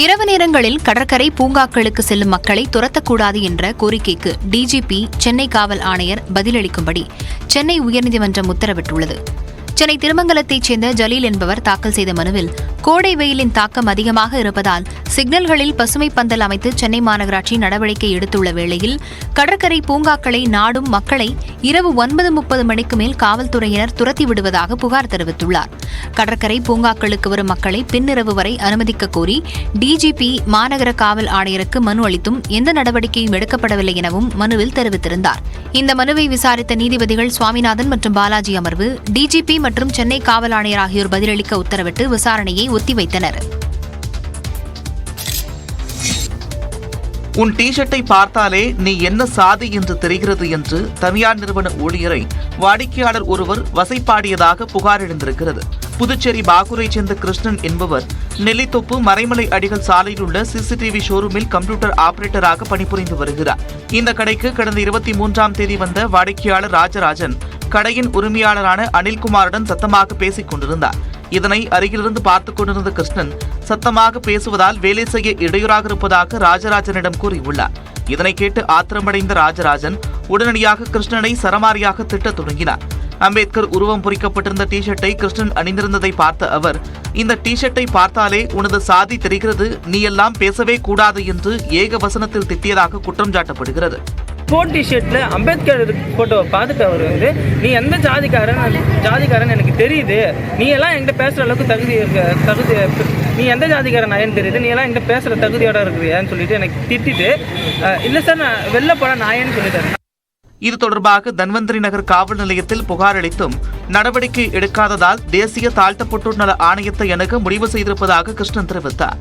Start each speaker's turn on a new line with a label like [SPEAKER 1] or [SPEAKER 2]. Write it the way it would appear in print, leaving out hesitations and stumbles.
[SPEAKER 1] இரவு நேரங்களில் கடற்கரை பூங்காக்களுக்கு செல்லும் மக்களை துரத்தக்கூடாது என்ற கோரிக்கைக்கு டிஜிபி சென்னை காவல் ஆணையர் பதிலளிக்கும்படி சென்னை உயர்நீதிமன்றம் உத்தரவிட்டுள்ளது. சென்னை திருமங்கலத்தைச் சேர்ந்த ஜலீல் என்பவர் தாக்கல் செய்த மனுவில் கோடை வெயிலின் தாக்கம் அதிகமாக இருப்பதால் சிக்னல்களில் பசுமை பந்தல் அமைத்து சென்னை மாநகராட்சி நடவடிக்கை எடுத்துள்ள வேளையில் கடற்கரை பூங்காக்களை நாடும் மக்களை இரவு 9:30 மணிக்கு மேல் காவல்துறையினர் துரத்தி விடுவதாக புகார் தெரிவித்துள்ளார். கடற்கரை பூங்காக்களுக்கு வரும் மக்களை பின்னிரவு வரை அனுமதிக்க கோரி டிஜிபி மாநகர காவல் ஆணையருக்கு மனு அளித்தும் எந்த நடவடிக்கையும் எடுக்கப்படவில்லை எனவும் மனுவில் தெரிவித்திருந்தார். இந்த மனுவை விசாரித்த நீதிபதிகள் சுவாமிநாதன் மற்றும் பாலாஜி அமர்வு டிஜிபி மற்றும் சென்னை காவல் ஆணையர் ஆகியோர் பதிலளிக்க உத்தரவிட்டு விசாரணையை ஒத்திவைத்தனர்.
[SPEAKER 2] உன் டி-ஷர்ட்டை பார்த்தாலே நீ என்ன சாதி என்று தெரிகிறது என்று தனியார் நிறுவன ஊழியரை வாடிக்கையாளர் ஒருவர் வசைப்பாடியதாக புகார் எழுந்திருக்கிறது. புதுச்சேரி பாகூரைச் சேர்ந்த கிருஷ்ணன் என்பவர் நெல்லித்தோப்பு மறைமலை அடிகள் சாலையில் உள்ள சிசிடிவி ஷோரூமில் கம்ப்யூட்டர் ஆபரேட்டராக பணிபுரிந்து வருகிறார். இந்த கடைக்கு கடந்த 23ஆம் தேதி வந்த வாடிக்கையாளர் ராஜராஜன் கடையின் உரிமையாளரான அனில்குமாருடன் சத்தமாக பேசிக் கொண்டிருந்தார். இதனை அருகிலிருந்து பார்த்துக் கொண்டிருந்த கிருஷ்ணன் சத்தமாக பேசுவதால் வேலை செய்ய இடையூறாக இருப்பதாக ராஜராஜனிடம் கூறியுள்ளார். இதனை கேட்டு ஆத்திரமடைந்த ராஜராஜன் உடனடியாக கிருஷ்ணனை சரமாரியாக திட்டத் தொடங்கினார். அம்பேத்கர் உருவம் பொறிக்கப்பட்டிருந்த டி-ஷர்ட்டை கிருஷ்ணன் அணிந்திருந்ததை பார்த்த அவர், இந்த டி-ஷர்ட்டை பார்த்தாலே உனது சாதி தெரிகிறது, நீ எல்லாம் பேசவே கூடாது என்று ஏக வசனத்தில் திட்டியதாக குற்றம் சாட்டப்படுகிறது.
[SPEAKER 3] ஸ்போர்ட் டிஷர்ட்டில் அம்பேத்கர் ஃபோட்டோவை பார்த்துட்டு அவர் நீ எந்த ஜாதிக்காரன் எனக்கு தெரியுது, நீ எல்லாம் என்கிட்ட பேசுகிற அளவுக்கு தகுதி நீ எந்த ஜாதிக்காரன் நாயன்னு தெரியுது, நீ எல்லாம் என்கிட்ட பேசுகிற தகுதியோட இருக்குதுன்னு சொல்லிட்டு எனக்கு திட்டிட்டு, இல்லை சார் நான் வெளில போட நாயன்னு சொல்லிட்டேன்.
[SPEAKER 2] இது தொடர்பாக தன்வந்திரி நகர் காவல் நிலையத்தில் புகார் அளித்தும் நடவடிக்கை எடுக்காததால் தேசிய தாழ்த்தப்பட்டோர் நல ஆணையத்தை அணுக முடிவு செய்திருப்பதாக கிருஷ்ணன் தெரிவித்தார்.